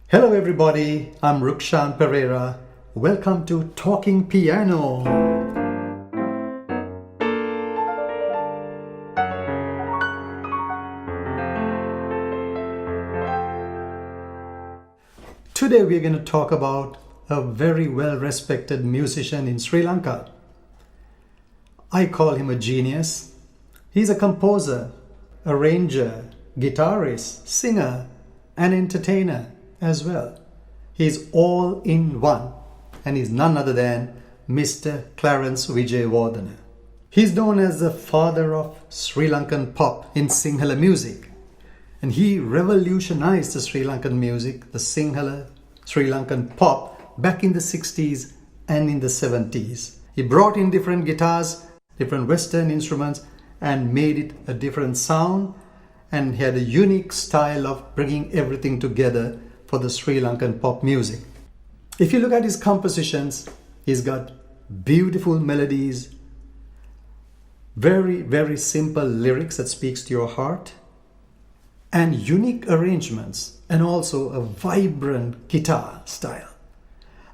Hello everybody, I'm Rukshan Perera. Welcome to Talking Piano. Today we're going to talk about a very well-respected musician in Sri Lanka. I call him a genius. He's a composer, arranger, guitarist, singer, and entertainer as well. He's all in one, and he's none other than Mr. Clarence Wijewardene. He's known as the father of Sri Lankan pop in Sinhala music, and he revolutionized the Sri Lankan music, the Sinhala Sri Lankan pop, back in the 60s and in the 70s. He brought in different guitars, different Western instruments, and made it a different sound, and he had a unique style of bringing everything together for the Sri Lankan pop music. If you look at his compositions, he's got beautiful melodies, very, very simple lyrics that speaks to your heart, and unique arrangements, and also a vibrant guitar style.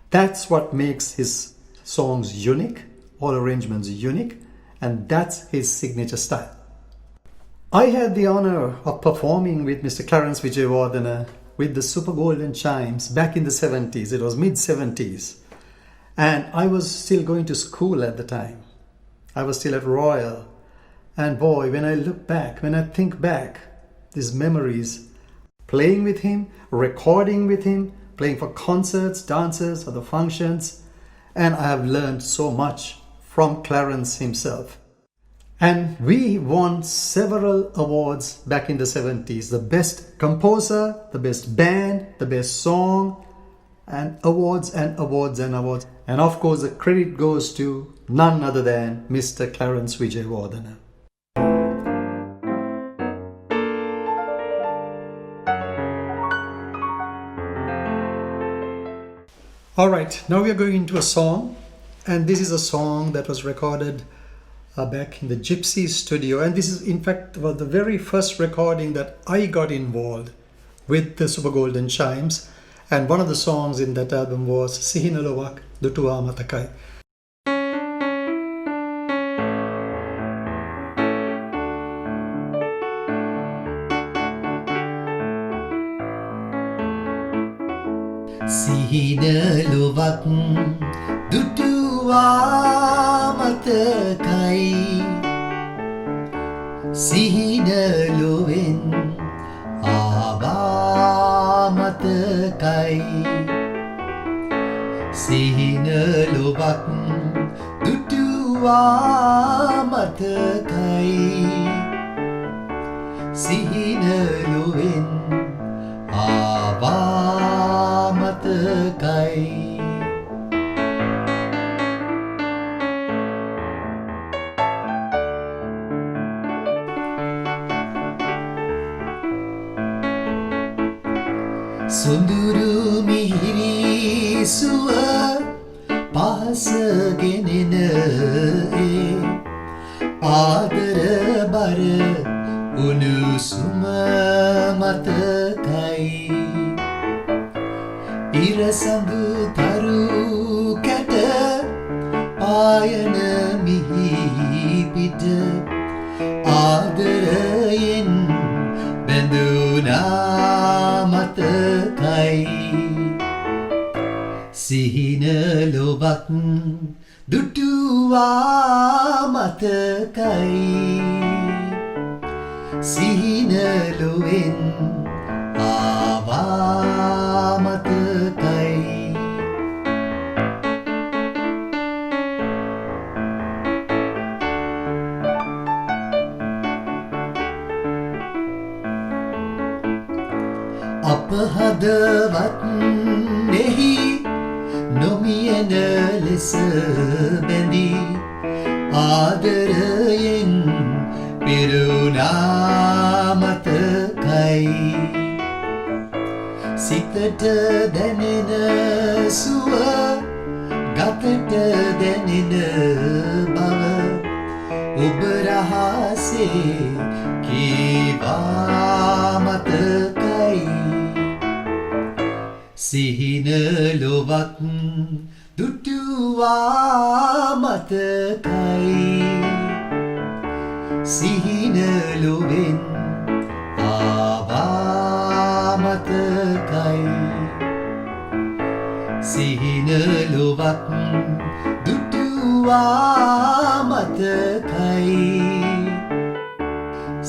That's what makes his songs unique, all arrangements unique, and that's his signature style. I had the honor of performing with Mr. Clarence Wijewardene with the Super Golden Chimes back in the 70s. It was mid-70s. And I was still going to school at the time. I was still at Royal. And boy, when I look back, when I think back, these memories, playing with him, recording with him, playing for concerts, dances, or the functions, and I have learned so much from Clarence himself. And we won several awards back in the 70s. The best composer, the best band, the best song, and awards and awards and awards. And of course, the credit goes to none other than Mr. Clarence Wijewardene. Alright, now we are going into a song. And this is a song that was recorded back in the Gypsy studio, and this is in fact was the very first recording that I got involved with the Super Golden Chimes, and one of the songs in that album was Sihinalowak Dutua Matakai. Sihinalowak Dutua Matakai Sihinalowen Aba Matakai Sihinalowak Dutua Matakai Sihinalowen Aba Matakai Sunduru mihiri suwa pahasa genena Adara bara unusuma matakai Irasangu taru kata payana mihi pita Adarayen benduna matakai Sihinalowak Dutua Matakai Sihinalowen Aba Matakai Apahadavat nehi nomiyana lesa bendi Adarayen piruna matakai Sitata danena suwa gatata danena bava Uberahase kiva matakai සිහින ලොවක් දුටුවා මතකයි සිහින ලොවෙන් ආවා මතකයි සිහින ලොවක් දුටුවා මතකයි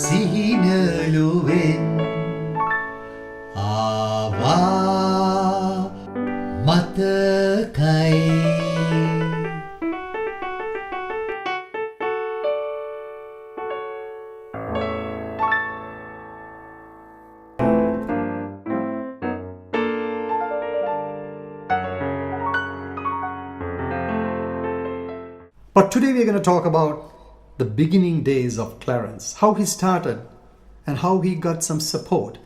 සිහින ලොවෙන් ආවා මතකයි But today we're going to talk about the beginning days of Clarence, how he started and how he got some support.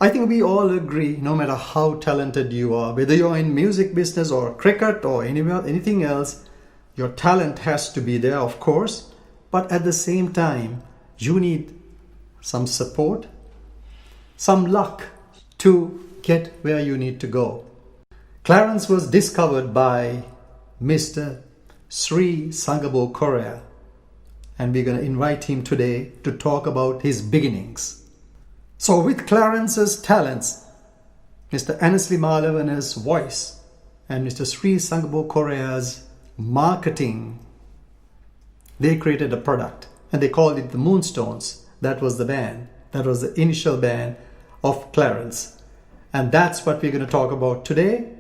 I think we all agree, no matter how talented you are, whether you're in music business or cricket or anything else, your talent has to be there, of course, but at the same time, you need some support, some luck to get where you need to go. Clarence was discovered by Mr. Sri Sangabo Corea, and we're going to invite him today to talk about his beginnings. So with Clarence's talents, Mr. Annesley Malavan's voice, and Mr. Sri Sangabo Corea's marketing, they created a product and they called it the Moonstones. That was the band. That was the initial band of Clarence. And that's what we're going to talk about today.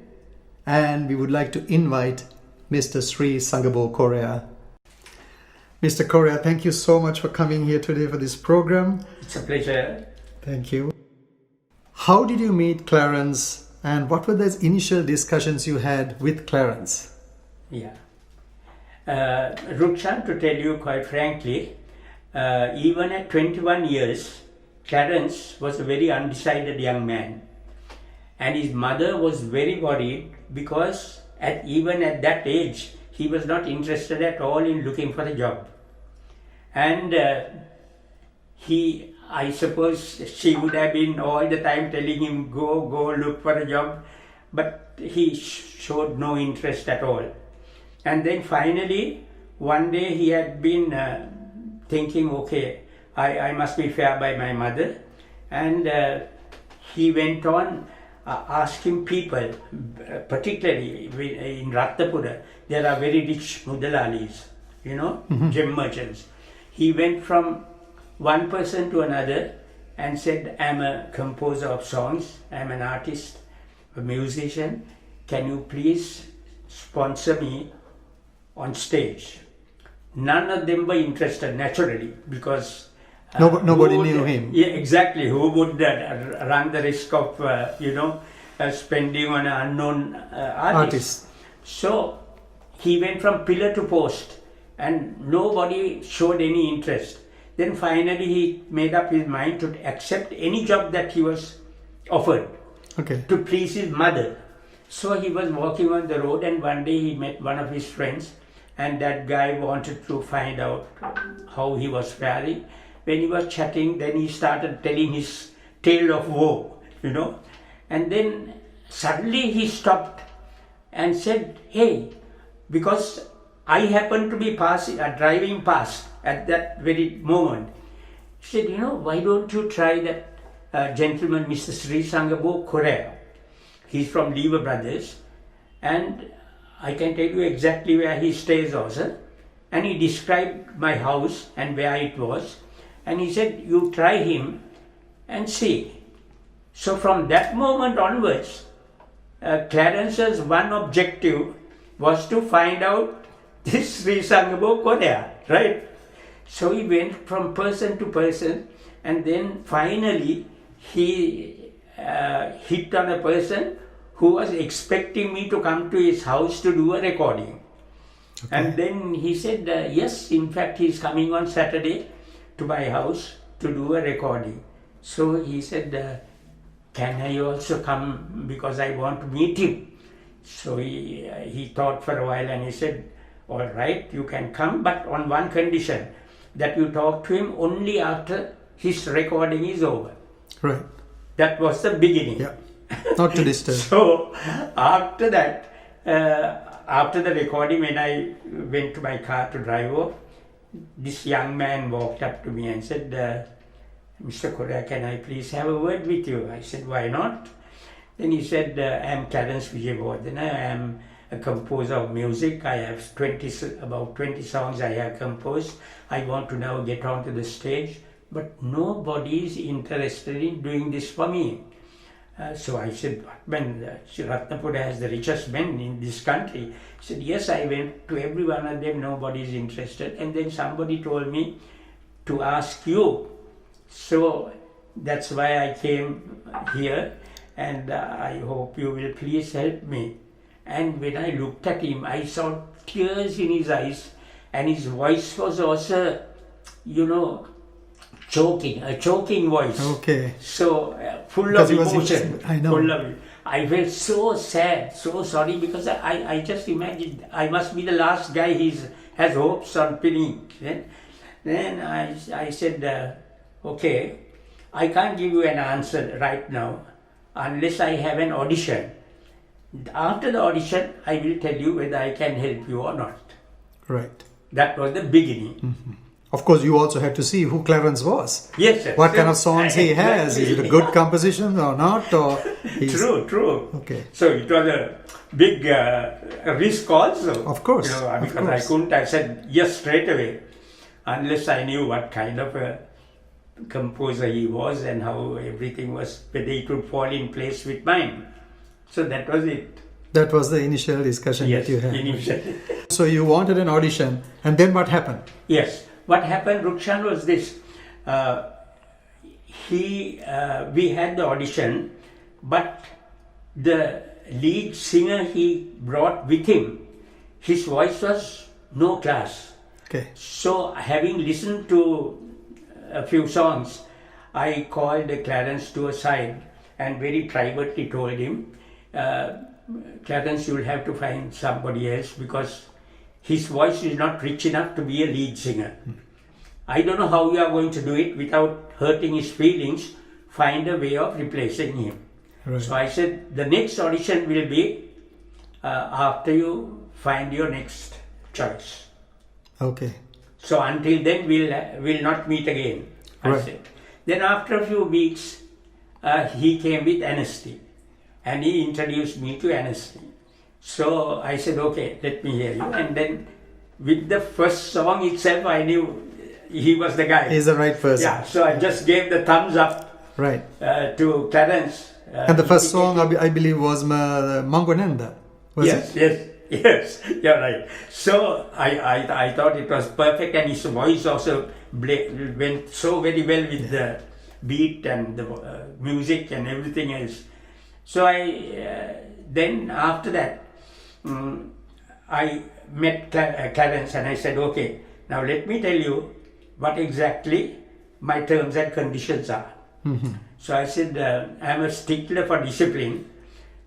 And we would like to invite Mr. Sri Sangabo Corea. Mr. Corea, thank you so much for coming here today for this program. It's a pleasure. Thank you. How did you meet Clarence and what were those initial discussions you had with Clarence? Yeah. Rukshan, to tell you quite frankly, even at 21 years, Clarence was a very undecided young man. And his mother was very worried because even at that age, he was not interested at all in looking for a job. And I suppose she would have been all the time telling him, go look for a job. But he showed no interest at all. And then finally, one day he had been thinking, okay, I must be fair by my mother. And he went on asking people, particularly in Ratnapura, there are very rich Mudalalis, gem merchants. He went from one person to another and said, I'm a composer of songs, I'm an artist, a musician, can you please sponsor me on stage? None of them were interested naturally because nobody knew him. Yeah, exactly. Who would run the risk of, spending on an unknown artist? So he went from pillar to post and nobody showed any interest. Then finally he made up his mind to accept any job that he was offered to please his mother. So he was walking on the road and one day he met one of his friends and that guy wanted to find out how he was faring. When he was chatting, then he started telling his tale of woe, And then suddenly he stopped and said, hey, because I happened to be driving past at that very moment. He said, why don't you try that gentleman, Mr. Sri Sangabo Corea. He's from Lever Brothers. And I can tell you exactly where he stays also. And he described my house and where it was. And he said, you try him and see. So from that moment onwards, Clarence's one objective was to find out this Sri Sangabo Corea, right? So he went from person to person and then finally he hit on a person who was expecting me to come to his house to do a recording. Okay. And then he said, yes, in fact, he's coming on Saturday to my house to do a recording. So he said, can I also come because I want to meet him? So he thought for a while and he said, all right, you can come, but on one condition, that you talk to him only after his recording is over. Right. That was the beginning. Yeah. Not to disturb. So after that, after the recording, when I went to my car to drive off, this young man walked up to me and said, Mr. Corea, can I please have a word with you? I said, why not? Then he said, I am Clarence Wijewardene. I am a composer of music. I have about 20 songs I have composed. I want to now get onto the stage, but nobody is interested in doing this for me. So I said, what man, Ratnapura has the richest men in this country. He said, yes, I went to every one of them, nobody is interested. And then somebody told me to ask you. So that's why I came here, and I hope you will please help me. And when I looked at him, I saw tears in his eyes, and his voice was also, a choking voice. Okay. So full Because of he was emotion. I know. Full of it. I felt so sad, so sorry, because I just imagined I must be the last guy he has hopes on pinning. Then I said, okay, I can't give you an answer right now unless I have an audition. After the audition, I will tell you whether I can help you or not. Right. That was the beginning. Mm-hmm. Of course, you also had to see who Clarence was. Yes, sir. What kind of songs he has. Exactly. Is it a good composition or not? Or True. Okay. So it was a big risk also. Of course. Because I couldn't have said yes straight away unless I knew what kind of a composer he was and how everything was, whether it would fall in place with mine. So that was it. That was the initial discussion Yes, that you had. initially. So you wanted an audition, and then what happened? Yes. What happened, Rukshan, was this. We had the audition, but the lead singer he brought with him, his voice was no class. Okay. So, having listened to a few songs, I called Clarence to a side and very privately told him, Clarence, you will have to find somebody else because his voice is not rich enough to be a lead singer. I don't know how you are going to do it without hurting his feelings. Find a way of replacing him. Right. So I said, the next audition will be after you find your next choice. Okay. So until then, we'll not meet again. I Right. said. Then after a few weeks, he came with Anasty, and he introduced me to Anasty. So I said, okay, let me hear you. And then with the first song itself, I knew he was the guy. He's the right person. Yeah, so I just gave the thumbs up Right. to Clarence. And the first song, I believe, was Mangonanda. Yes, you're right. So I thought it was perfect, and his voice also went so very well with the beat and the music and everything else. So then after that, I met Clarence and I said, okay, now let me tell you what exactly my terms and conditions are. Mm-hmm. So I said, I'm a stickler for discipline.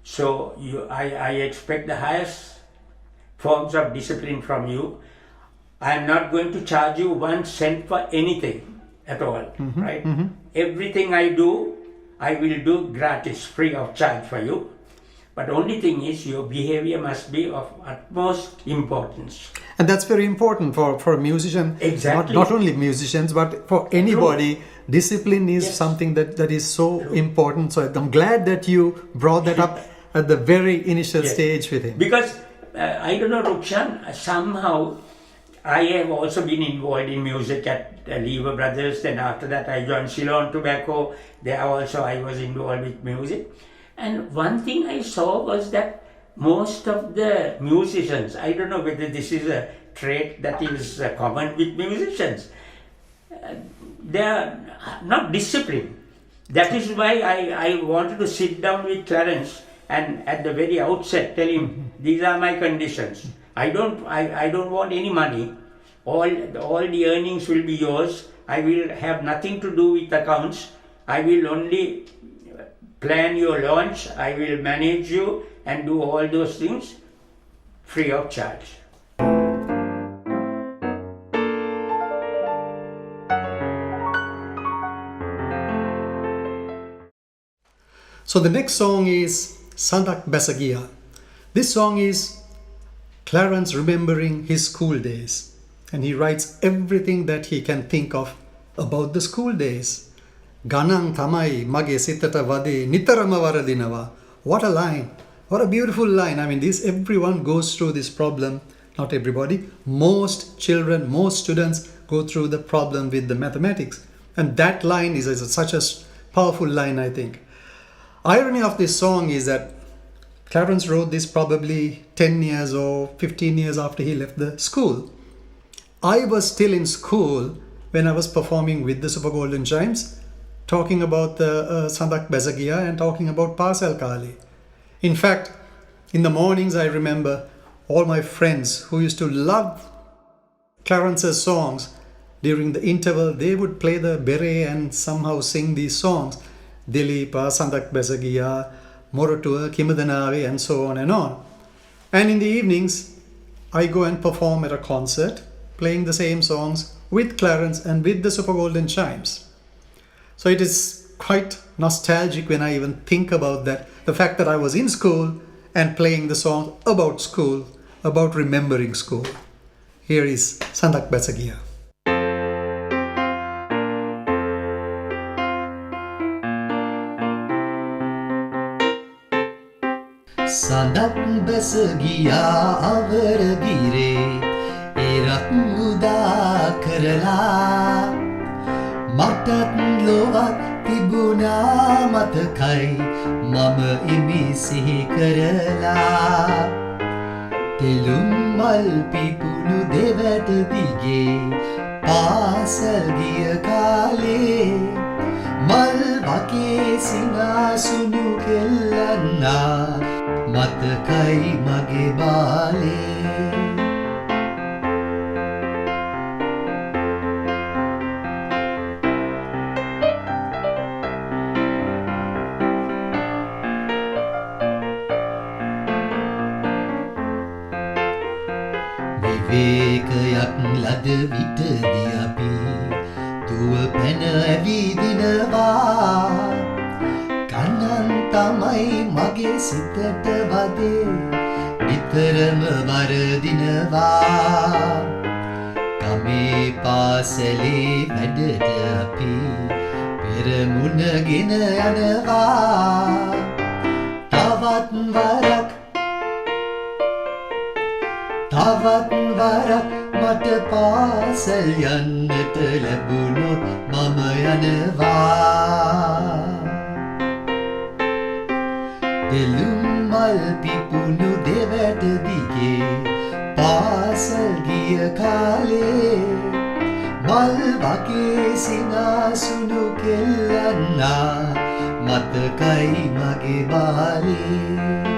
So I expect the highest forms of discipline from you. I am not going to charge you 1 cent for anything at all, Mm-hmm. right? Mm-hmm. Everything I do, I will do gratis, free of charge for you. But only thing is, your behavior must be of utmost importance. And that's very important for a musician. Exactly. Not only musicians, but for anybody. True. Discipline is Yes. something that is so important. So I'm glad that you brought that up at the very initial Yes. stage with him. Because, I don't know, Rukshan, somehow I have also been involved in music at Lever Brothers. Then after that I joined Ceylon Tobacco. There also I was involved with music. And one thing I saw was that most of the musicians, I don't know whether this is a trait that is common with musicians, they are not disciplined. That is why I wanted to sit down with Clarence and at the very outset tell him, these are my conditions. I don't want any money. All the earnings will be yours. I will have nothing to do with accounts. I will only plan your launch. I will manage you and do all those things free of charge. So the next song is Sandak Basagia. This song is Clarence remembering his school days, and he writes everything that he can think of about the school days. Ganang thamai mage sitata vade nitarama varadinava. What a line. What a beautiful line. I mean, this everyone goes through this problem. Not everybody. Most children, most students go through the problem with the mathematics. And that line is such a powerful line, I think. Irony of this song is that Clarence wrote this probably 10 years or 15 years after he left the school. I was still in school when I was performing with the Super Golden Chimes, talking about the Sandak Basagia and talking about Pasal Kali. In fact, in the mornings I remember all my friends who used to love Clarence's songs, during the interval they would play the beret and somehow sing these songs. Dilipa, Sandak Basagia, Morotua, Kimadanave, and so on and on. And in the evenings, I go and perform at a concert, playing the same songs with Clarence and with the Super Golden Chimes. So it is quite nostalgic when I even think about that. The fact that I was in school and playing the song about school, about remembering school. Here is Sandak Basagia. සඳක් බැස ගියා අවරගිරේ එරක් උදා කරලා මටත් ලොවක් තිබුණා මතකයි මම ඉමි සිහි කරලා තෙලුම් මල් පිපුණු දෙවැට දිගේ පාසල් ගිය කාලේ මල් වගේ සිනාසුණු කෙල්ලන්නා මතකයි මගේ බාලේ විවේකයක් ලද විටදී අපි දුව පැන ඇවිදිනවා ගණන් තමයි මගේ සිතට වදේ නිතරම වරදිනවා ගමේ පාසලේ වැඩට අපි පෙරමුණගෙන යනවා තවත් වරක් මට පාසල් යන්නට ලැබුණොත් මම යනවා දෙලුම් මල් පිපුණු දෙවැට දිගේ පාසල් ගිය කාලේ මල් වගේ සිනාසුණු කෙල්ලන්නා මතකයි මගේ බාලේ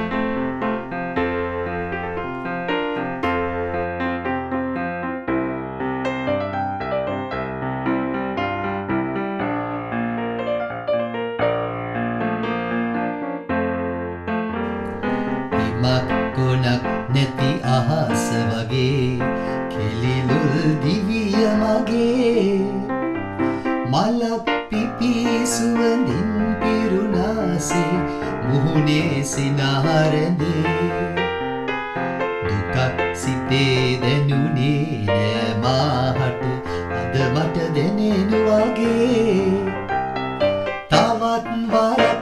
මක්කොනක් නැති අහස වගේ කෙලිලුල් දිවිය මගේ මලක් පිපි සුවඳින් පිරුණාසේ මුහුණේ සිනහරඳේ දුකක් සිතේ දැනුනේ නෑ මාහට අද මට දැනෙනු වගේ තවත් වරක්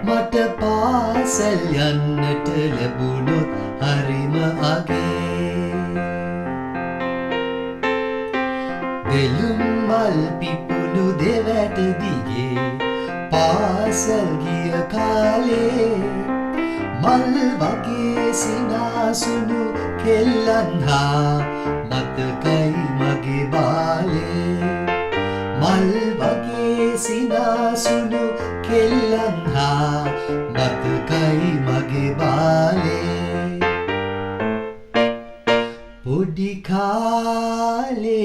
මට පාසල් යන්නට ලැබුණොත් හරිම අගේ දෙලුම් මල් පිපුණු දෙවැට දිගේ පාසල් ගිය කාලේ මල් වගේ සිනාසුණු කෙල්ලන්හා මතකයි මගේ බාලේ මල් වගේ සිනාසුණු කෙල්ලන්හා මතකයි මගේ බාලේ පොඩි කාලේ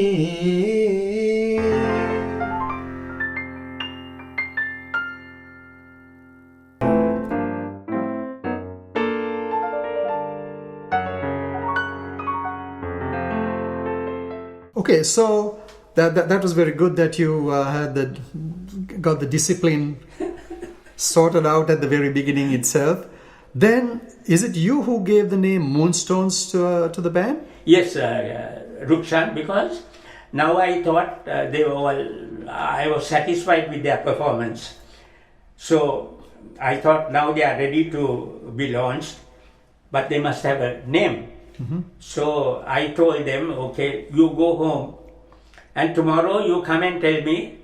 Okay, so That was very good that you got the discipline sorted out at the very beginning itself. Then, is it you who gave the name Moonstones to the band? Yes, Rukshan, because now I thought I was satisfied with their performance. So I thought now they are ready to be launched, but they must have a name. Mm-hmm. So I told them, okay, you go home and tomorrow you come and tell me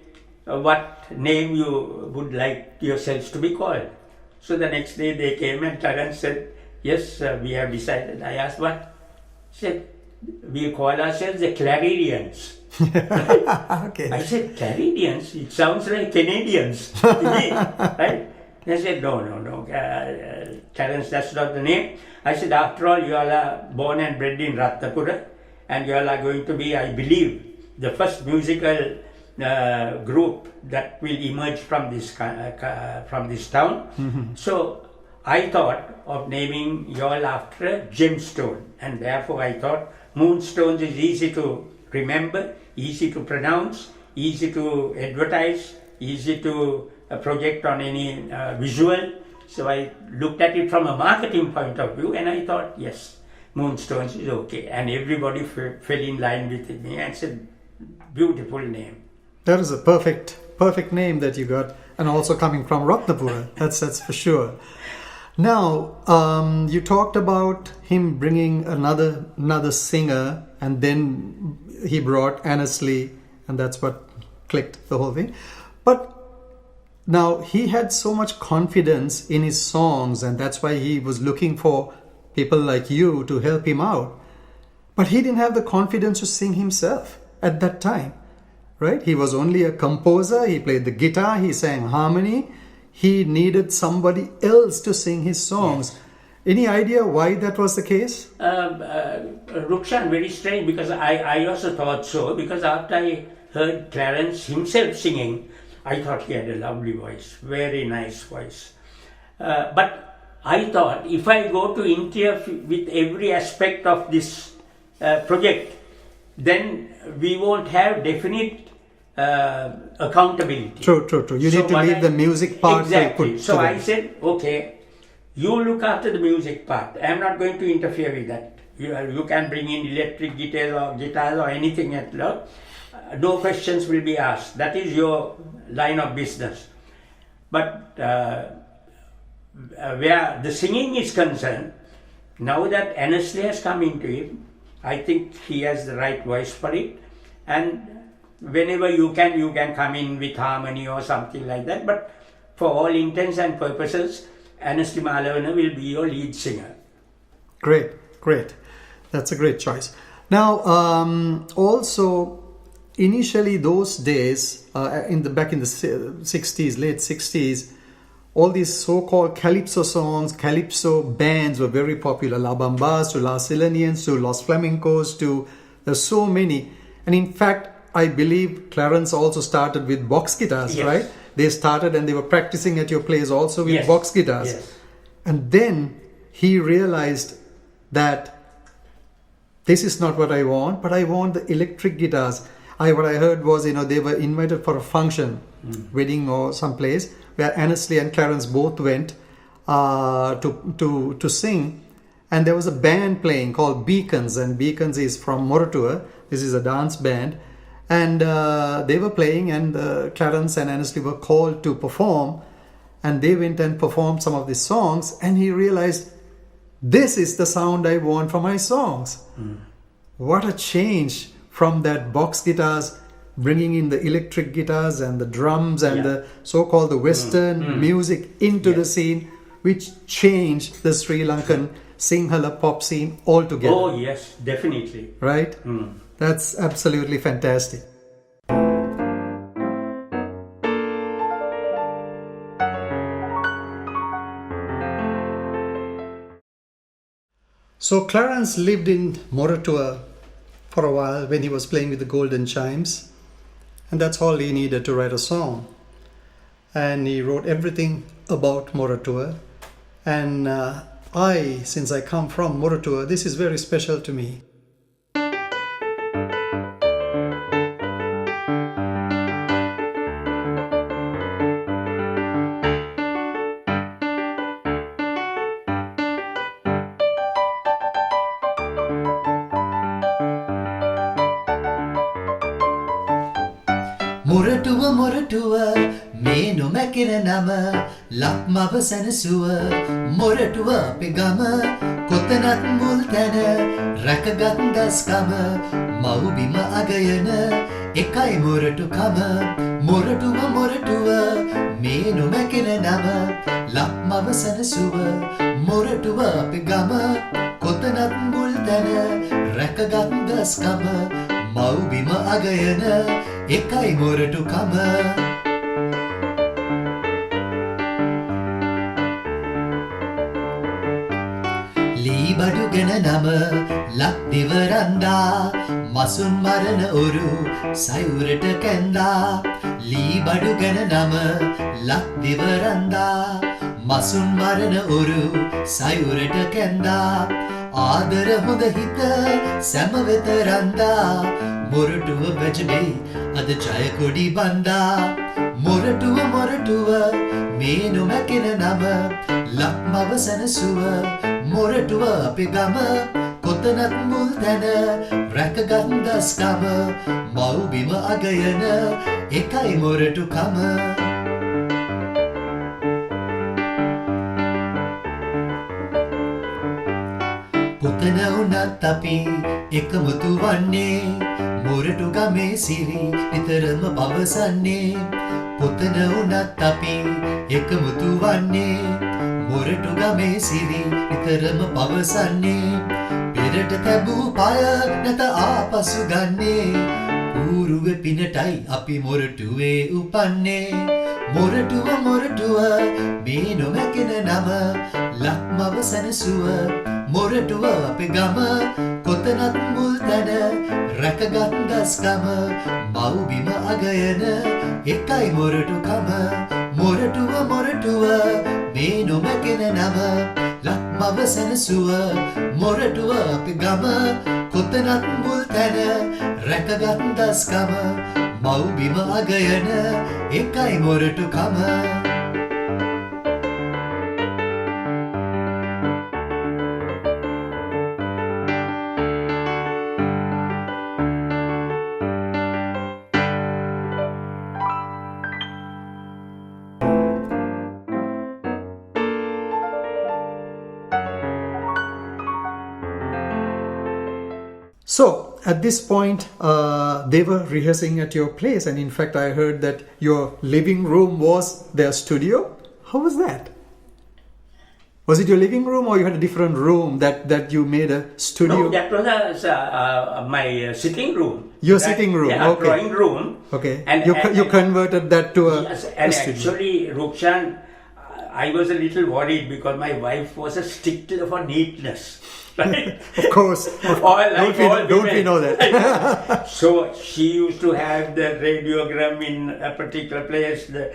what name you would like yourselves to be called. So the next day they came and Clarence said, yes, we have decided. I asked what? He said, we call ourselves the Claridians. Okay. I said, Claridians? It sounds like Canadians to me, right? They said, no, Clarence, that's not the name. I said, after all, you all are born and bred in Ratnapura, and you all are going to be, I believe, the first musical group that will emerge from this town. Mm-hmm. So I thought of naming you all after a gemstone, and therefore I thought Moonstones is easy to remember, easy to pronounce, easy to advertise, easy to project on any visual. So I looked at it from a marketing point of view, and I thought, yes, Moonstones is okay. And everybody fell in line with me and said, beautiful name. That is a perfect name that you got, and also coming from Ratnapura. That's for sure. Now, you talked about him bringing another singer, and then he brought Annesley, and that's what clicked the whole thing. But now he had so much confidence in his songs, and that's why he was looking for people like you to help him out. But he didn't have the confidence to sing himself at that time, right? He was only a composer. He played the guitar. He sang harmony. He needed somebody else to sing his songs. Yes. Any idea why that was the case? Rukshan, very strange, because I also thought so, because after I heard Clarence himself singing, I thought he had a lovely voice, very nice voice. But I thought if I go to interfere with every aspect of this project, then we won't have definite accountability. True. You need to leave the music part. Exactly. So I said, okay, you look after the music part. I'm not going to interfere with that. You can bring in electric guitars or anything at all. No questions will be asked. That is your line of business. But where the singing is concerned, now that Annesley has come into it, I think he has the right voice for it. And whenever you can come in with harmony or something like that. But for all intents and purposes, Annesley Malavana will be your lead singer. Great. That's a great choice. Now, also, initially those days, back in the 60s, late 60s, all these so-called calypso songs, calypso bands were very popular. La Bambas to La Silenians to Los Flamencos to there's so many. And in fact, I believe Clarence also started with box guitars, yes. right? They started and they were practicing at your place also with yes. box guitars. Yes. And then he realized that this is not what I want, but I want the electric guitars. What I heard was, they were invited for a function, wedding or someplace, where Annesley and Clarence both went to sing. And there was a band playing called Beacons, and Beacons is from Moratua. This is a dance band. And they were playing, and Clarence and Annesley were called to perform. And they went and performed some of these songs, and he realized, this is the sound I want for my songs. What a change from that box guitars, bringing in the electric guitars and the drums and the so-called the Western music into the scene, which changed the Sri Lankan Sinhala pop scene altogether. Oh yes, definitely. Right? That's absolutely fantastic. So Clarence lived in Moratua for a while when he was playing with the Golden Chimes, and that's all he needed to write a song. And he wrote everything about Moratua. And since I come from Moratua, this is very special to me. Moratuwa Moratuwa මේ නොමැකෙන නම ලක්මව සැනසුව මොරටුව අපේ ගම කොතනත් මුල් තැන රැකගත් දස්කම මව්බිම අගයන එකයි මොරටුකම මොරටුව මොරටුව මේ නොමැකෙන නම ලක්මව සැනසුව මොරටුව අපේ ගම කොතනත් මුල් තැන රැකගත් දස්කම මව්බිම අගයන එකයි මොරටුකම ලීබඩු ගෙන නම ලක් දෙවරන්දා මසුන් මරණ ඔරු සයුරට කැන්දා ලීබඩු ගෙන නම ලක් දෙවරන්දා මසුන් මරණ ඔරු සයුරට කැන්දා ආදර හොඳ හිත සැම වෙත රන්දා මොරටුව වැජබෙයි අද ජයකොඩි බන්දා මොරටුව මොරටුව මේ නොමැකෙන නම ලක්මව සැනසුව මොරටුව අපේ ගම කොතනත් මුල් තැන රැකගත් දස්කම මව්බිම අගයන එකයි මොරටුකම පුතන වුණත් අපි එකමුතු වන්නේ මොරටු ගමේ සිරි නිතරම පවසන්නේ පුතන වුණත් අපි එකමුතු වන්නේ මොරටු ගමේ සිරි නිතරම පවසන්නේ පෙරට තැබූ පය නැත ආපසු ගන්නේ ඌරුව පිනටයි අපි මොරටුවේ උපන්නේ මොරටුව මොරටුව මේ නොමැකෙන නම ලක්මව සැනසුව මොරටුව අපේ ගම කොතනත් මුල් තැන රැකගත් දස්කම මව්බිම අගයන එකයි මොරටුකම මොරටුව මොරටුව මේ නොමැකෙන නම ලක්මව සැනසුව මොරටුව අපේ ගම කොතනත් මුල් තැන රැකගත් දස්කම මව්බිම අගයන එකයි මොරටුකම So, at this point, they were rehearsing at your place, and in fact, I heard that your living room was their studio. How was that? Was it your living room, or you had a different room that you made a studio? No, that was my sitting room. Your sitting room, yeah, okay. Drawing room. Okay. And you converted that to a, yes, and a studio. actually, Rukshan, I was a little worried because my wife was a stickler for neatness. Right? Of course. Don't we know that? So she used to have the radiogram in a particular place, the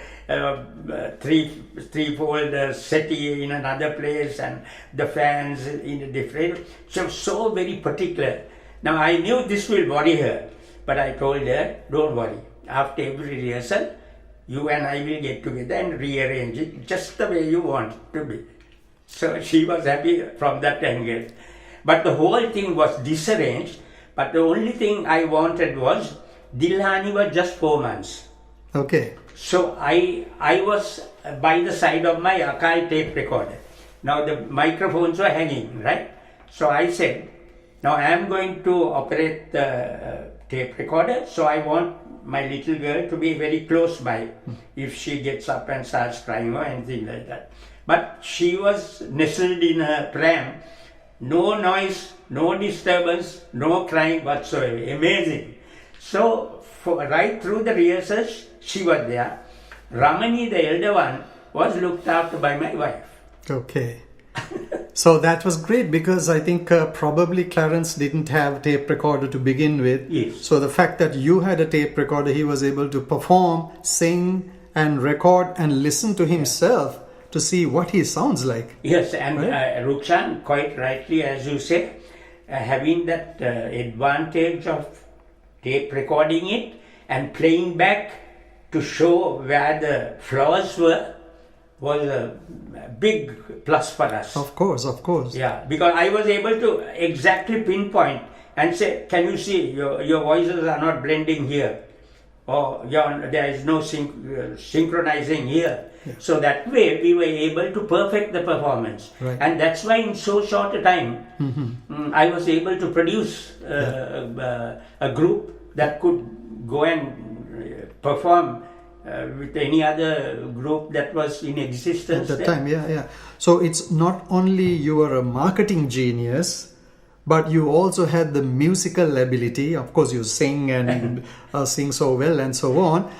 three-fold settee in another place, and the fans in a different. She was so very particular. Now I knew this will worry her, but I told her, don't worry. After every rehearsal, you and I will get together and rearrange it just the way you want it to be. So she was happy from that angle. But the whole thing was disarranged. But the only thing I wanted was, Dilhani was just 4 months. Okay. So I was by the side of my Akai tape recorder. Now the microphones were hanging, right? So I said, now I am going to operate the tape recorder, so I want my little girl to be very close by if she gets up and starts crying or anything like that. But she was nestled in a pram. No noise, no disturbance, no crying whatsoever. Amazing. So, right through the rehearsals, she was there. Ramani, the elder one, was looked after by my wife. Okay. So that was great because I think probably Clarence didn't have a tape recorder to begin with. Yes. So the fact that you had a tape recorder, he was able to perform, sing and record and listen to himself. To see what he sounds like. Yes, and right? Rukshan, quite rightly, as you said, having that advantage of tape recording it and playing back to show where the flaws were was a big plus for us. Of course, of course. Yeah, because I was able to exactly pinpoint and say, can you see your voices are not blending here? or there is no synchronizing here. So that way we were able to perfect the performance. Right. And that's why in so short a time, I was able to produce a group that could go and perform with any other group that was in existence at the there. time. Yeah. So it's not only you were a marketing genius, but you also had the musical ability. Of course, you sing and sing so well and so on.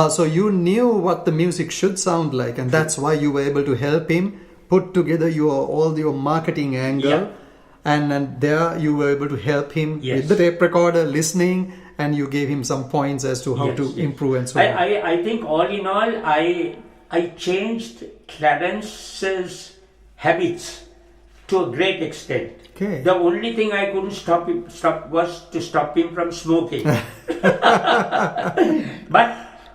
So you knew what the music should sound like, and that's why you were able to help him put together all your marketing angle. Yeah. And there you were able to help him with the tape recorder, listening, and you gave him some points as to how to improve and so on. I think all in all, I changed Clarence's habits to a great extent. Okay. The only thing I couldn't stop was to stop him from smoking.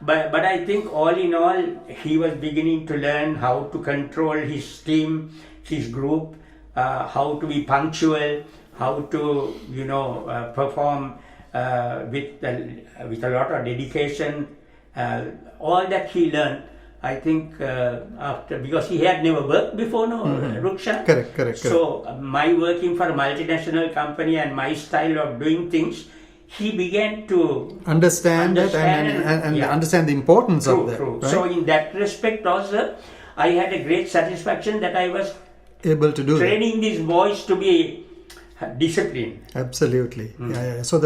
But I think all in all, he was beginning to learn how to control his team, his group, how to be punctual, how to perform with a lot of dedication. All that he learned, I think, after, because he had never worked before, Rukshan. Correct. So my working for a multinational company and my style of doing things, he began to understand that and understand the importance of that. True. Right? So in that respect also, I had a great satisfaction that I was able to do training these boys to be disciplined. Absolutely. Yeah. So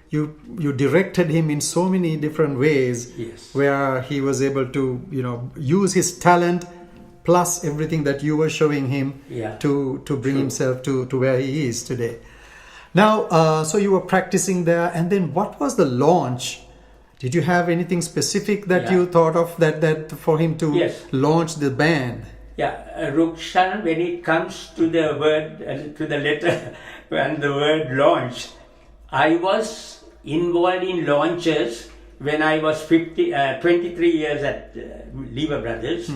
you directed him in so many different ways, where he was able to use his talent plus everything that you were showing him to bring himself to where he is today. Now, so you were practicing there, and then what was the launch? Did you have anything specific that you thought of that for him to launch the band? Yeah, Rukshan, when it comes to the word, to the letter and the word launch, I was involved in launches when I was 23 years at Lever Brothers,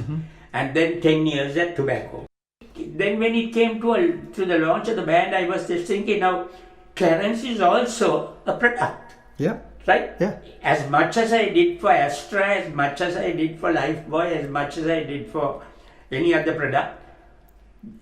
and then 10 years at Tobacco. Then when it came to the launch of the band, I was just thinking, now Clarence is also a product. Yeah. Right? Yeah. As much as I did for Astra, as much as I did for Lifebuoy, as much as I did for any other product,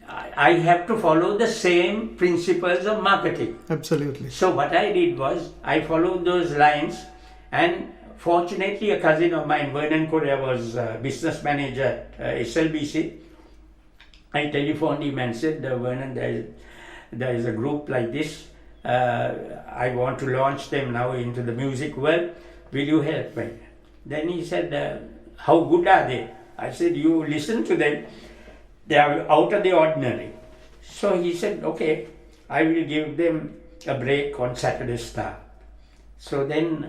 I have to follow the same principles of marketing. Absolutely. So what I did was, I followed those lines, and fortunately a cousin of mine, Vernon Corea, was business manager at SLBC. I telephoned him and said, Vernon, there is a group like this. I want to launch them now into the music world. Will you help me? Then he said, how good are they? I said, you listen to them. They are out of the ordinary. So he said, okay, I will give them a break on Saturday Star. So then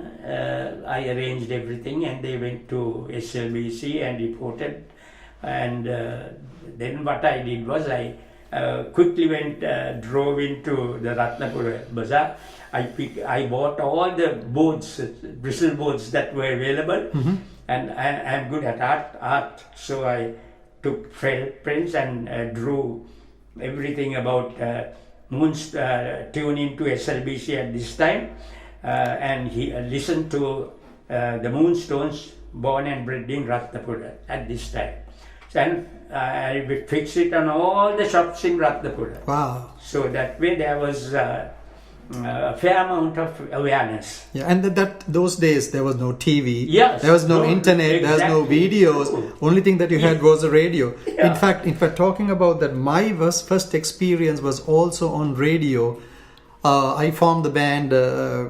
I arranged everything, and they went to SLBC and reported. And then what I did was, I quickly drove into the Ratnapura Bazaar. I bought all the boards, bristle boards that were available, and I'm good at art. So I took prints and drew everything about tuning to SLBC at this time, and he listened to the Moonstones, born and bred in Ratnapura at this time. And I fixed it on all the shops in Ratnapura. Wow. So that way there was a fair amount of awareness. Yeah, and those days there was no TV. Yes. There was no internet. Exactly. There was no videos. True. Only thing that you had was a radio. Yeah. In fact, talking about that, my first experience was also on radio. I formed the band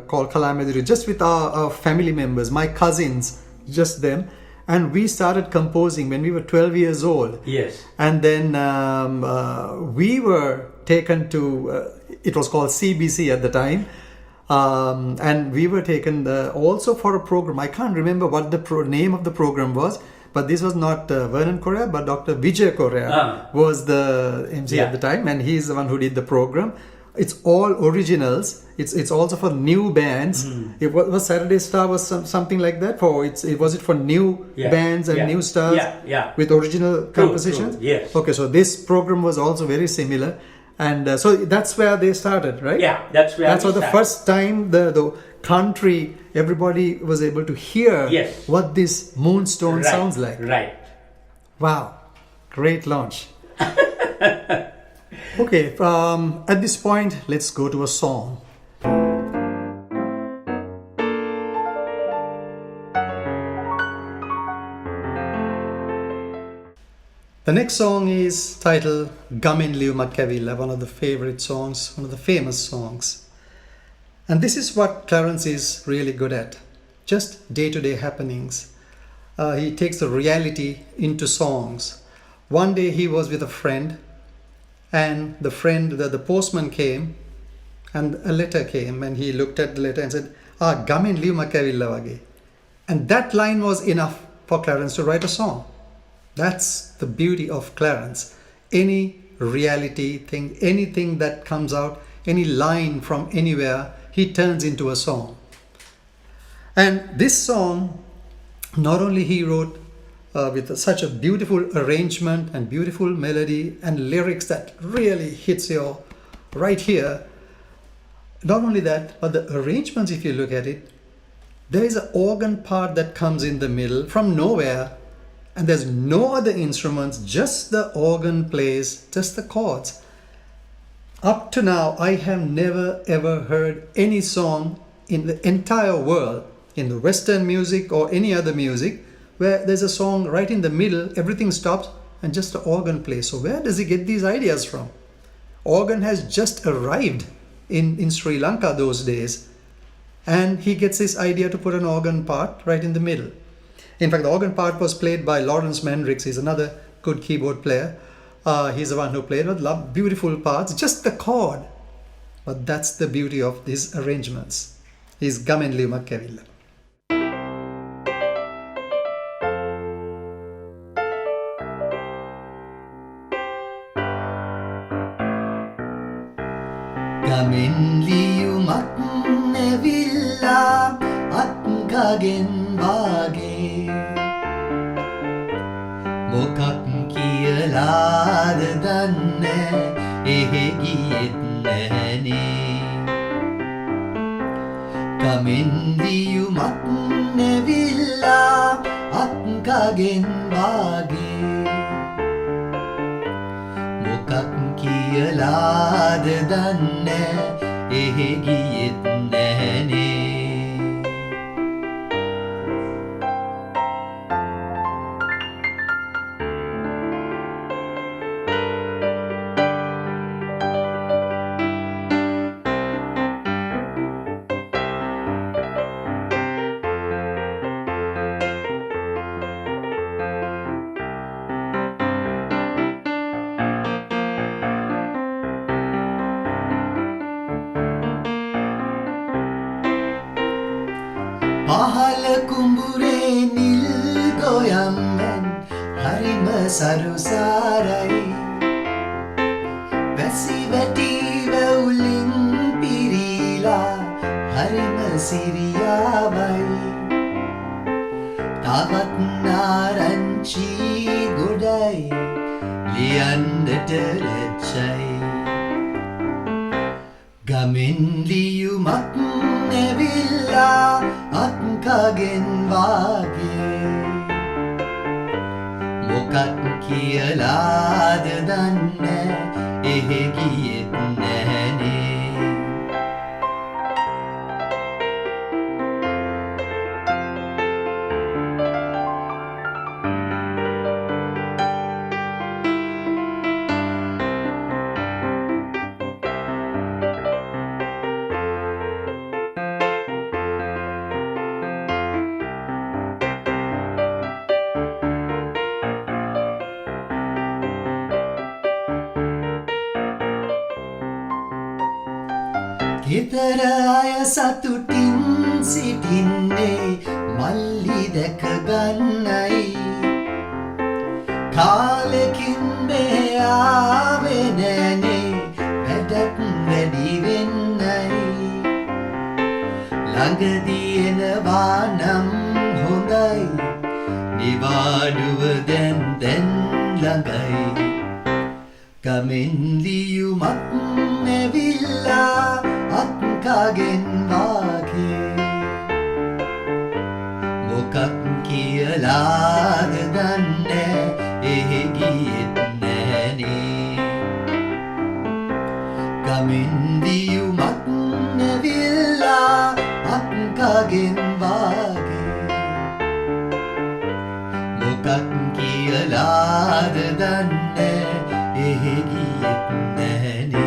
called Kalameduru just with our family members, my cousins, just them. And we started composing when we were 12 years old. Yes. And then we were taken to, it was called CBC at the time. And we were taken also for a program. I can't remember what the name of the program was. But this was not Vernon Corea, but Dr. Wijewardene Corea was the MC at the time. And he's the one who did the program. It's all originals. It's also for new bands. It was Saturday Star was something like that. Was it for new bands and new stars with original compositions? True. Yes. Okay, so this program was also very similar, and so that's where they started, right? Yeah, that's where. That's the first time the country, everybody was able to hear Yes. what this Moonstone Right, sounds like. Right. Wow, great launch. Okay, at this point, let's go to a song. The next song is titled Gamin Liu Makavilla, one of the favorite songs, one of the famous songs. And this is what Clarence is really good at, just day-to-day happenings. He takes the reality into songs. One day he was with a friend, and the postman came, and a letter came, and he looked at the letter and said, Gamin Liu Makavilla wage. And that line was enough for Clarence to write a song. That's the beauty of Clarence. Any reality thing, anything that comes out, any line from anywhere, he turns into a song. And this song, not only he wrote with such a beautiful arrangement and beautiful melody and lyrics that really hits you right here. Not only that, but the arrangements, if you look at it, there is an organ part that comes in the middle from nowhere, and there's no other instruments, just the organ plays, just the chords. Up to now, I have never ever heard any song in the entire world, in the Western music or any other music, where there's a song right in the middle, everything stops and just the organ plays. So where does he get these ideas from? Organ has just arrived in Sri Lanka those days, and he gets this idea to put an organ part right in the middle. In fact, the organ part was played by Lawrence Mendrix. He's another good keyboard player. He's the one who played with beautiful parts, just the chord. But that's the beauty of these arrangements. He's Gamin Liu Makavilla. Gamin liu makavilla atkagen wage Mokak kiyalad danne ehe giyet nahane Gamin liu makavilla atkagen wage Mokak kiyalad danne ehe giyet nahane පහල කුඹුරේ නිල් ගොයම්මෙන් හරිම සරුසාරයි වැසි වැටි වැවුලින් පිරීලා හරිම සිරියාවයි තවත් නාරංචි ගොඩයි ලියන්නට ලැජ්ජයි ගමින් ලියුමක් නැවිල්ලා අත්කගෙන් වාගේ මොකක් කියලාද දන්නේ එහෙ ගියෙත් නැහනේ ගෙදර අය සතුටින් සිටින්නේ මල්ලි දැක ගන්නයි කාලෙකින් මෙහෙ ආවේ නෑනේ වැඩක් වැඩි වෙන්නයි ළඟදී එනවා නම් හොඳයි නිවාඩුව දැන් ළඟයි ගමෙන් ලියුමක් නැවිල්ලා අත්කගෙන් වාගේ කියලාද දන්නේ එහෙ ගියෙත් නෑනේ ගමින් දියුමක් නැවිල්ලා අක්කගෙන් වාගේ මොකක් කියලාද දන්නේ එහෙ ගියෙත් නෑනේ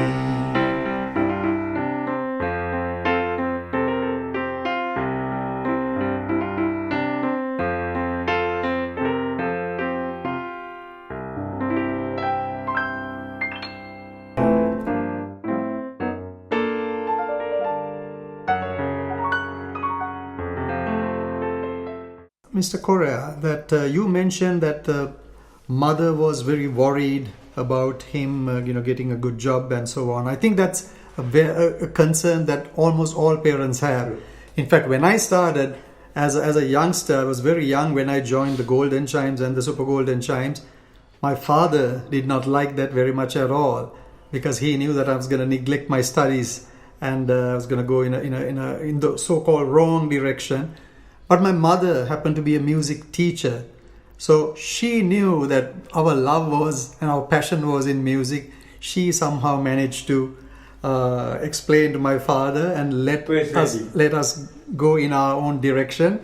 Mr. Corea, that you mentioned that the mother was very worried about him, getting a good job and so on. I think that's a concern that almost all parents have. In fact, when I started as a youngster, I was very young when I joined the Golden Chimes and the Super Golden Chimes. My father did not like that very much at all because he knew that I was going to neglect my studies and I was going to go in the so-called wrong direction. But my mother happened to be a music teacher. So she knew that our love was and our passion was in music. She somehow managed to explain to my father and let us go in our own direction.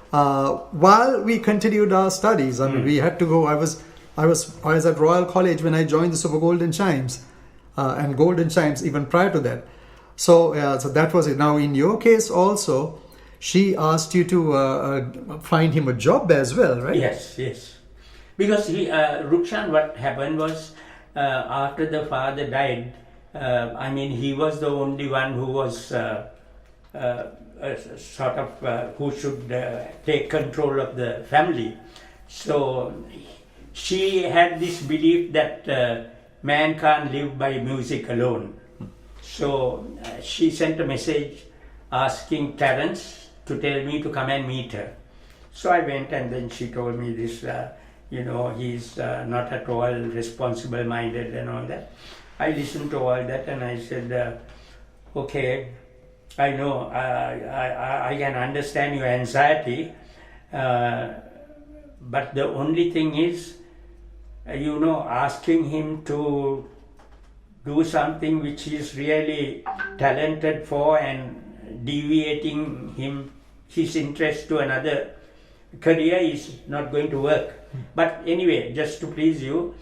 While we continued our studies, I mean, we had to go. I was at Royal College when I joined the Super Golden Chimes and Golden Chimes even prior to that. So that was it. Now in your case also, she asked you to find him a job as well, right? Yes. Because Rukshan, what happened was after the father died, he was the only one who was who should take control of the family. So she had this belief that man can't live by music alone. So she sent a message asking Clarence to tell me to come and meet her. So I went and then she told me this, he's not at all responsible minded and all that. I listened to all that and I said, okay, I know, I can understand your anxiety, but the only thing is, asking him to do something which he's really talented for and deviating his interest to another career is not going to work. But anyway, just to please you,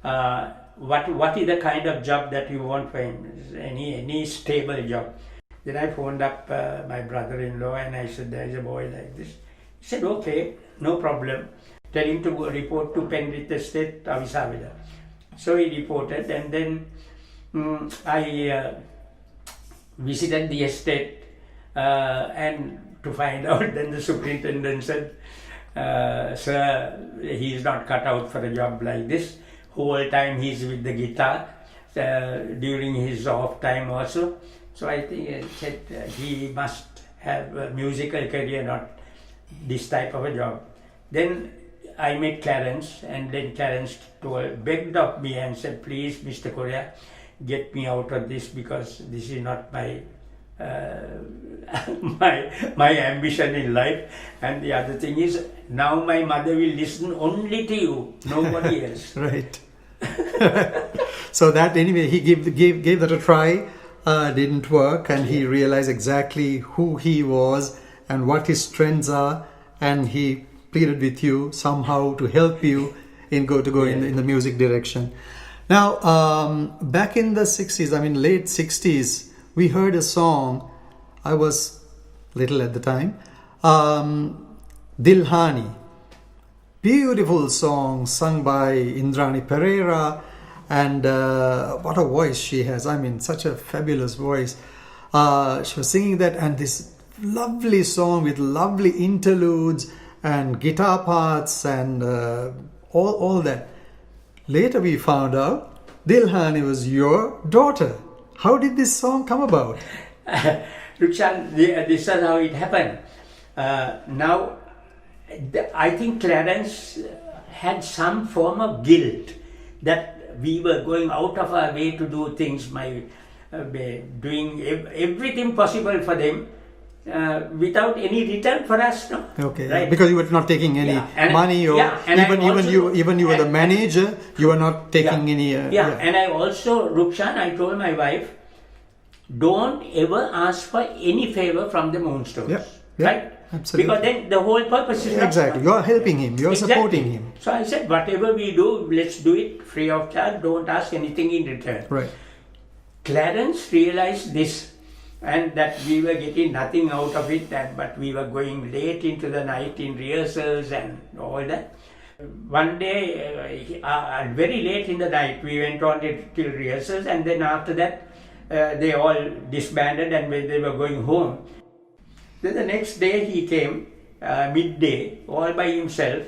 what is the kind of job that you want for him? Any stable job? Then I phoned up my brother-in-law and I said, there's a boy like this. He said, okay, no problem. Tell him to go report to Penrith Estate, Avisavila. So he reported and then I visited the estate and to find out, then the superintendent said, sir, he's not cut out for a job like this. Whole time he's with the guitar, during his off time also. So I think I said he must have a musical career, not this type of a job. Then I met Clarence and then Clarence begged of me and said, please Mr. Corea, get me out of this because this is not my my ambition in life. And the other thing is, now my mother will listen only to you, nobody else. Right. So that anyway, he gave that a try, didn't work, and he realized exactly who he was and what his strengths are, and he pleaded with you somehow to help you in the music direction. Now, back in the 60s, late 60s, we heard a song. I was little at the time. Dilhani. Beautiful song sung by Rukshan Perera. And what a voice she has. Such a fabulous voice. She was singing that, and this lovely song with lovely interludes and guitar parts and all that. Later we found out Dilhani was your daughter. How did this song come about? Rukshan, this is how it happened. Now, I think Clarence had some form of guilt that we were going out of our way to do things, doing everything possible for them, without any return for us, no? Okay, Right? because you were not taking any And money, or and I even you were the and- manager, you were not taking any. And I also, Rukshan, I told my wife, don't ever ask for any favor from the Moonstones. Yeah, right? absolutely. Because then the whole purpose is not Exactly. You are helping him. You are supporting him. So I said, whatever we do, let's do it free of charge. Don't ask anything in return. Right. Clarence realized this, and that we were getting nothing out of it, but we were going late into the night in rehearsals and all that. One day, very late in the night, we went on till rehearsals, and then after that, they all disbanded and they were going home. Then the next day he came, midday, all by himself,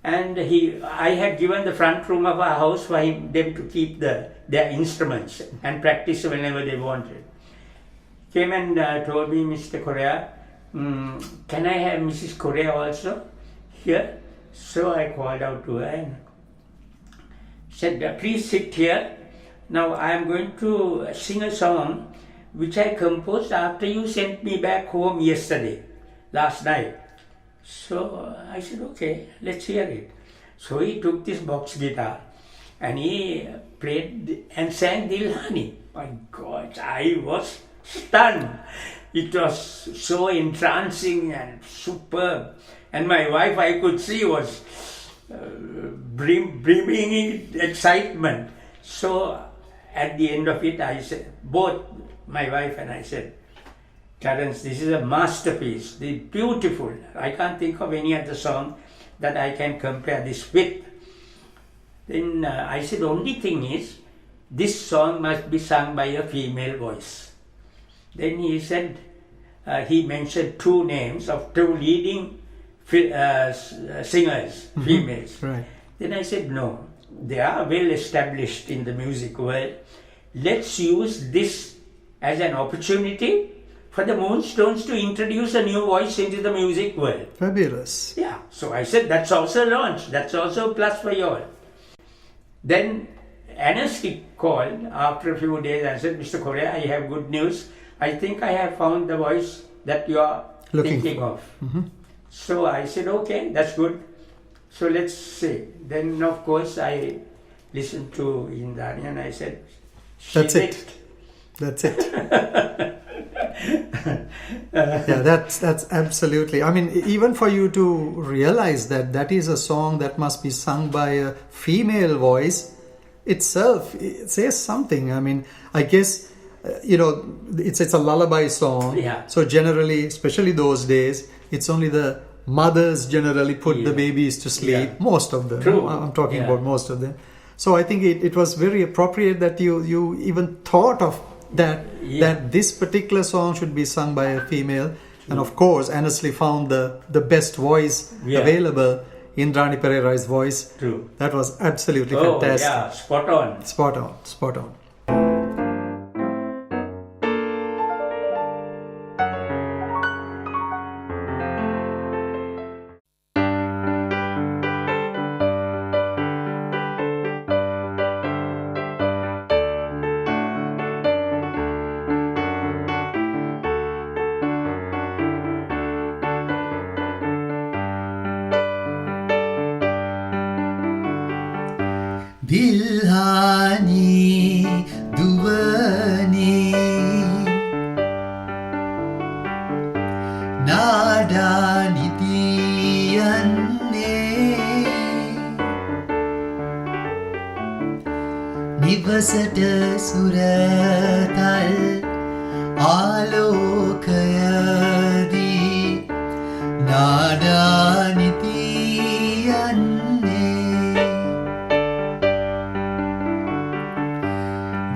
and I had given the front room of our house for them to keep their instruments and practice whenever they wanted. Came and told me, Mr. Corea, can I have Mrs. Corea also here? So I called out to her and said, please sit here. Now I am going to sing a song which I composed after you sent me back home last night. So I said, okay, let's hear it. So he took this box guitar and he played and sang Dilhani. My God, I was stunned. It was so entrancing and superb. And my wife, I could see, was brimming in excitement. So at the end of it, I said, both my wife and I said, Clarence, this is a masterpiece, beautiful. I can't think of any other song that I can compare this with. Then I said, only thing is, this song must be sung by a female voice. Then he said, he mentioned two names of two leading singers, females. Right. Then I said, no, they are well established in the music world. Let's use this as an opportunity for the Moonstones to introduce a new voice into the music world. Fabulous. Yeah, so I said, that's also a launch, that's also a plus for you all. Then Anastik called after a few days and said, Mr. Corea, I have good news. I think I have found the voice that you are thinking of. So I said, okay, that's good. So let's see. Then of course I listened to Indani and I said, that's it. That's it. Yeah, that's absolutely. I mean, even for you to realize that that is a song that must be sung by a female voice itself, it says something. I mean, I guess it's a lullaby song. Yeah. So generally, especially those days, it's only the mothers generally put the babies to sleep. Yeah. Most of them. True. I'm talking about most of them. So I think it was very appropriate that you even thought of that this particular song should be sung by a female. And of course, Annesley found the best voice available, Indrani Perera's voice. True. That was absolutely fantastic. Yeah, spot on. Spot on, spot on. Dilhani Duvani Nada Nitiyanne Nivasata Suratal Alokayadi Nada Nitiyanne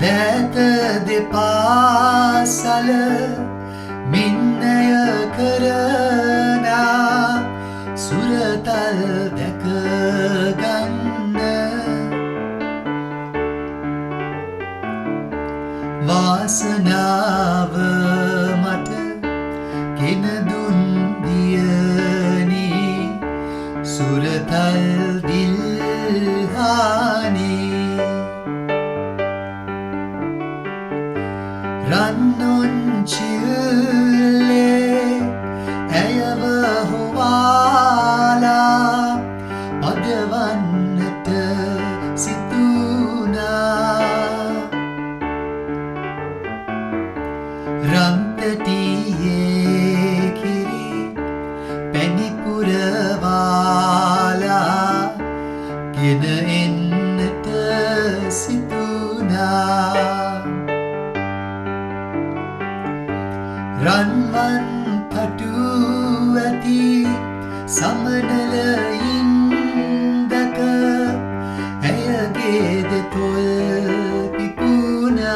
That depasal minnaya karana suratal dakaganna vasanava mata kenadun diyani suratal dilhani Rannun chille සිතුනා රන්වන් පටු ඇති සමනලයින් දැක ඇයගේද තොල් පිපුනා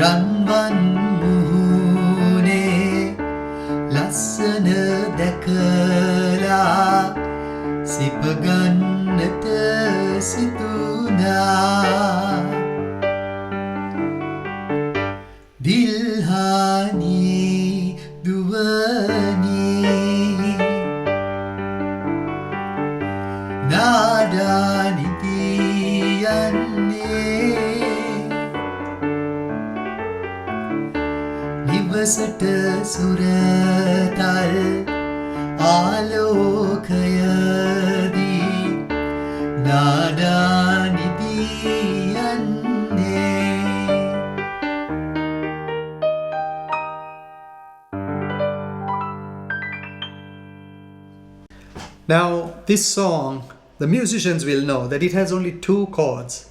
රන්වන් මුහුණේ ලස්සන දැකලා සිපගන්නට සිතුනා දිල්හානි දුවනි නාඩානිති යන්නේ නිවසට සුරතල් ආලෝකයදී නාඩානිති යන්නේ Now, this song, the musicians will know that it has only 2 chords.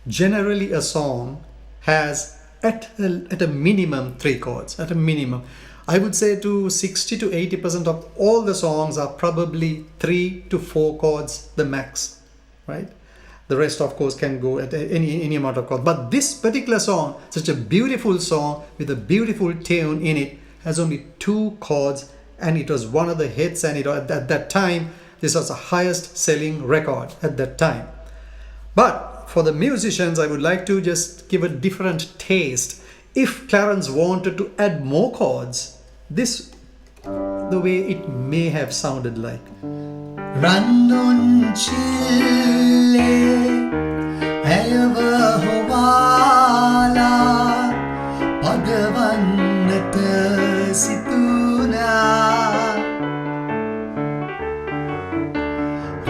Generally, a song has at a minimum 3 chords, at a minimum. I would say to 60 to 80% of all the songs are probably 3 to 4 chords, the max, right? The rest, of course, can go at any amount of chords. But this particular song, such a beautiful song with a beautiful tune in it, has only 2 chords, and it was one of the hits, and at that time, this was the highest selling record at that time. But for the musicians, I would like to just give a different taste. If Clarence wanted to add more chords, this the way it may have sounded like. Rannun chille ayava howala padavannata situna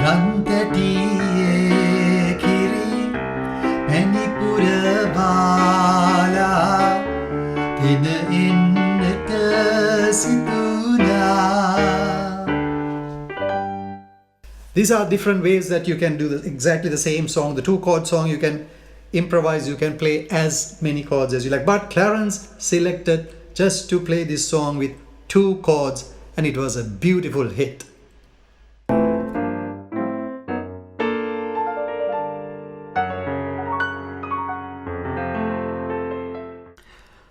rantatiye kiri penipura bala ena ennata situna. These are different ways that you can do exactly the same song. The 2-chord song, you can improvise, you can play as many chords as you like. But Clarence selected just to play this song with 2 chords, and it was a beautiful hit.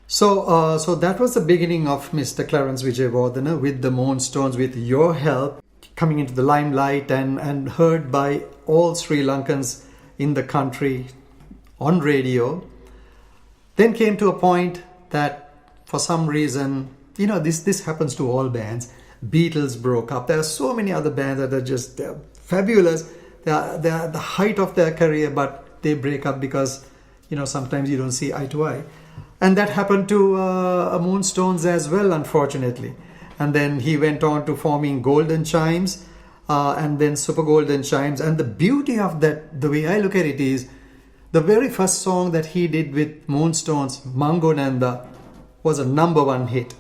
So that was the beginning of Mr. Clarence Wijewardene with the Moonstones, with your help, coming into the limelight and heard by all Sri Lankans in the country on radio. Then came to a point that for some reason, this happens to all bands. Beatles broke up. There are so many other bands that are just fabulous. They're the height of their career, but they break up because sometimes you don't see eye to eye. And that happened to Moonstones as well, unfortunately. And then he went on to forming Golden Chimes and then Super Golden Chimes. And the beauty of that, the way I look at it, is the very first song that he did with Moonstones, Mangonanda, was a #1 hit.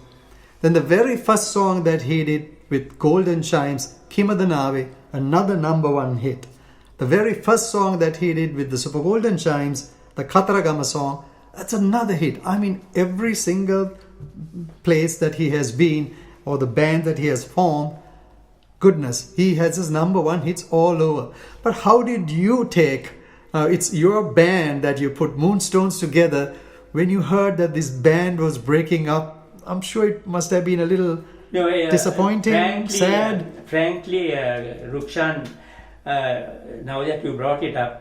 Then the very first song that he did with Golden Chimes, Kimadanave, another #1 hit. The very first song that he did with the Super Golden Chimes, the Kataragama song, that's another hit. I mean, every single place that he has been, or the band that he has formed, goodness, he has his #1 hits all over. But how did you take, it's your band that you put Moonstones together, when you heard that this band was breaking up? I'm sure it must have been a little disappointing, sad. Frankly, Rukshan, now that you brought it up,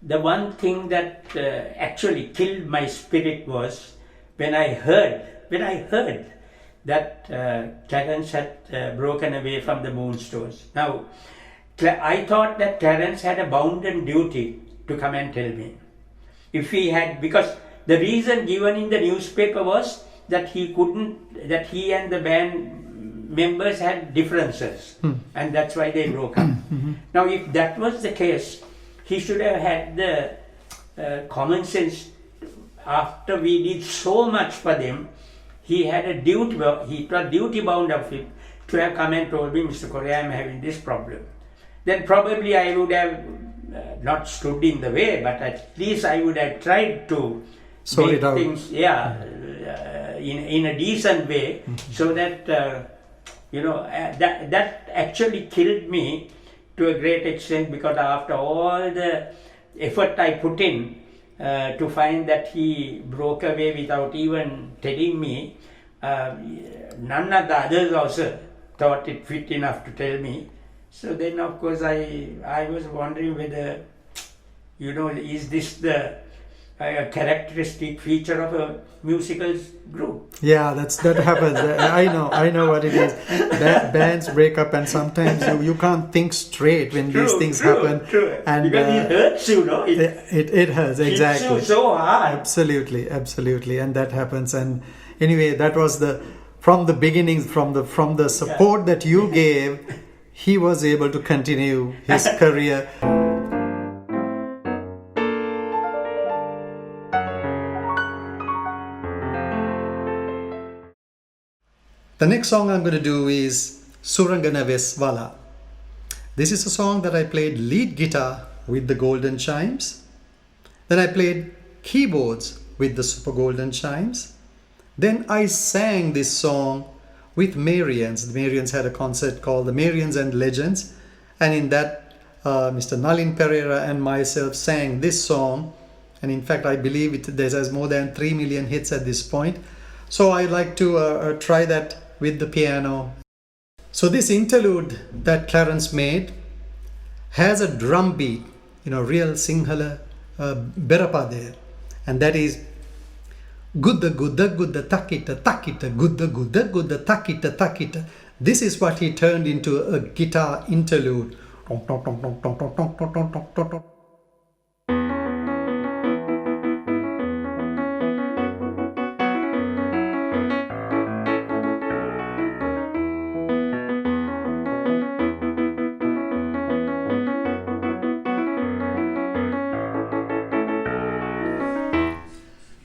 the one thing that actually killed my spirit was when I heard that Clarence had broken away from the Moonstones. Now, I thought that Clarence had a bounden duty to come and tell me. If he had, because the reason given in the newspaper was that he and the band members had differences, and that's why they broke up. Now, if that was the case, he should have had the common sense. After we did so much for them, he had a duty. He was duty bound of him to have come and told me, Mr. Corea, I'm having this problem. then probably I would have not stood in the way, but at least I would have tried to sort make it out. things, in a decent way, so that that actually killed me to a great extent, because after all the effort I put in to find that he broke away without even telling me, none of the others also thought it fit enough to tell me. So then, of course, I was wondering whether, is this the characteristic feature of a musical group? Yeah, that happens. I know what it is. Bands break up, and sometimes you can't think straight when these things happen. True. And because it hurts, it hurts, exactly. Hits you so hard. Absolutely, and that happens. And anyway, that was from the beginnings, from the support that you gave, he was able to continue his career. The next song I'm going to do is Surangana Vesvala. This is a song that I played lead guitar with the golden chimes. Then I played keyboards with the super golden chimes. Then I sang this song with Marians. The Marians had a concert called the Marians and Legends. And in that, Mr. Nalin Perera and myself sang this song. And in fact, I believe it has more than 3 million hits at this point. So I'd like to try that with the piano. So this interlude that Clarence made has a drum beat, real Sinhala berapa there. And that is Gudda gudda gudda takita takita gudda gudda gudda takita takita. This is what he turned into a guitar interlude.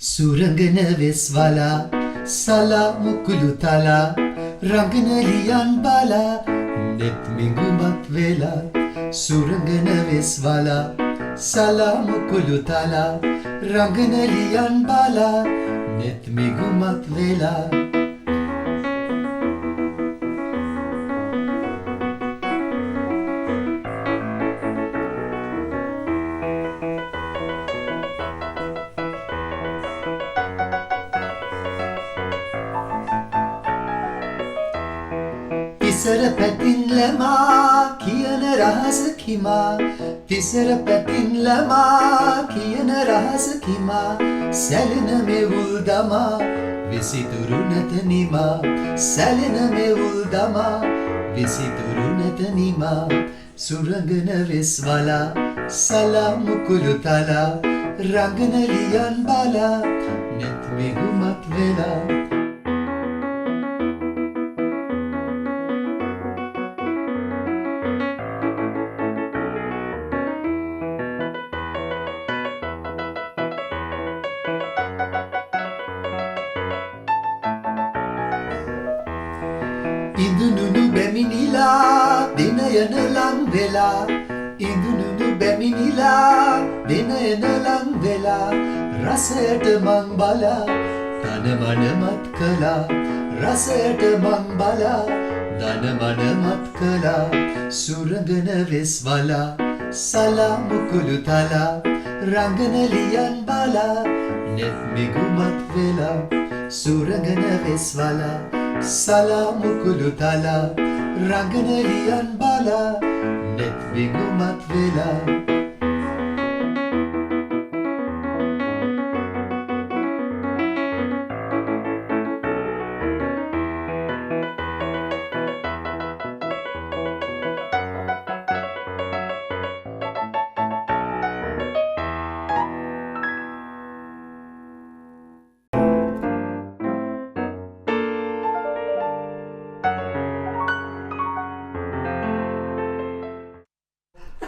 Surangana Vesvala, Sala Mukulutala, Rangana Lian Bala, Net Mingumat Vela. Surangana Vesvala, Sala Mukulutala, Rangana Lian Bala, Net Mingumat Vela. Thisara පැතින් ලැමා කියන රහස කිමා තිසර පැතින් ලැමා කියන රහස කිමා සැලෙන මෙවුල් දමා විසිතුරු නැත නිමා සැලෙන මෙවුල් දමා විසිතුරු නැත නිමා සුරංගන වෙස්වලා සලා මුකුළු තලා රංගන ලියන් බලා නැත් මෙගුමත් වෙලා ඉඳුනුනු බැමිණිලා දිනයන ලං වෙලා ඉඳුනුනු බැමිණිලා දිනයන ලං වෙලා රසයට මං බලා තන මනමත් කළා රසයට මං බලා දන මනමත් කළා සුරංගන වෙස්වලා සලා මුකුළු තලා රංගන ලියන් බලා නෙත් මිගුමත් වෙලා සුරංගන වෙස්වලා Sala mukulu tala, rangana liyan bala, net vigumat vela.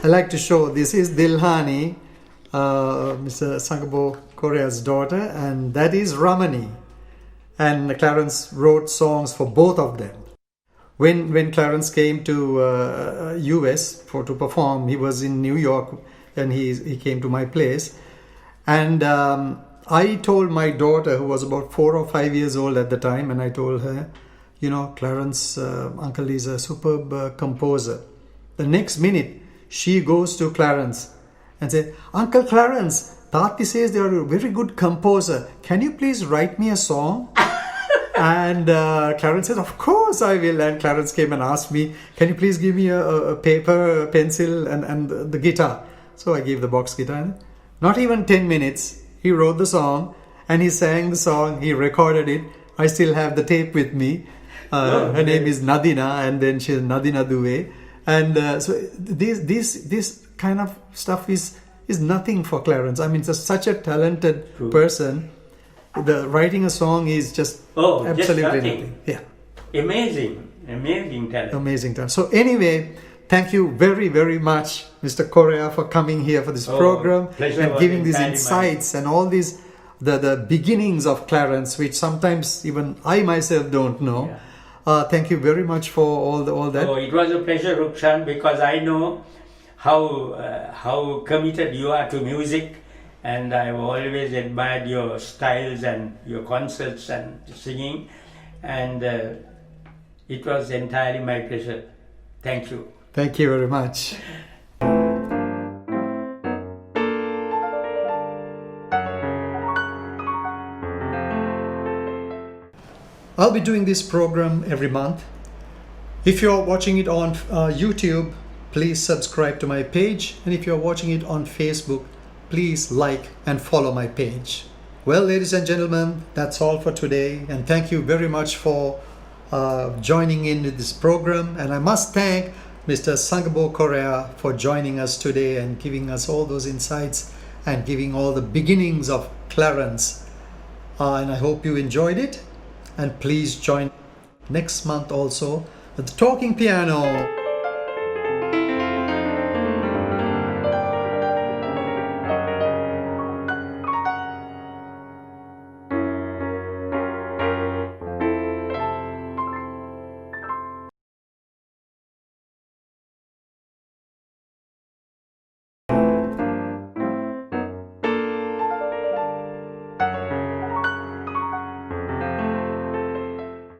I like to show this is Dilhani, Mr. Sangabo Corea's daughter, and that is Ramani. And Clarence wrote songs for both of them. when Clarence came to US to perform, he was in New York, and he came to my place, and I told my daughter, who was about 4 or 5 years old at the time, and I told her, you know, Clarence, uncle is a superb composer. The next minute, she goes to Clarence and said, Uncle Clarence, Tati says you are a very good composer. Can you please write me a song? And Clarence said, of course I will. And Clarence came and asked me, can you please give me a paper, a pencil, and the guitar? So I gave the box guitar. Not even 10 minutes, he wrote the song, and he sang the song, he recorded it. I still have the tape with me. Her name is Nadina, and then she's Nadina Due. And so this kind of stuff is nothing for Clarence. I mean, it's such a talented person. The writing a song is just absolutely just nothing. Yeah. Amazing talent. Amazing talent. So anyway, thank you very, very much, Mr. Corea, for coming here for this program and giving these insights and all these the beginnings of Clarence, which sometimes even I myself don't know. Yeah. Thank you very much for all that. Oh, it was a pleasure, Rukshan, because I know how committed you are to music, and I've always admired your styles and your concerts and singing, and it was entirely my pleasure. Thank you. Thank you very much. I'll be doing this program every month. If you're watching it on YouTube, please subscribe to my page. And if you're watching it on Facebook, please like and follow my page. Well, ladies and gentlemen, that's all for today. And thank you very much for joining in with this program. And I must thank Mr. Sangabo Corea for joining us today and giving us all those insights and giving all the beginnings of Clarence. And I hope you enjoyed it. And please join next month also at the Talking Piano.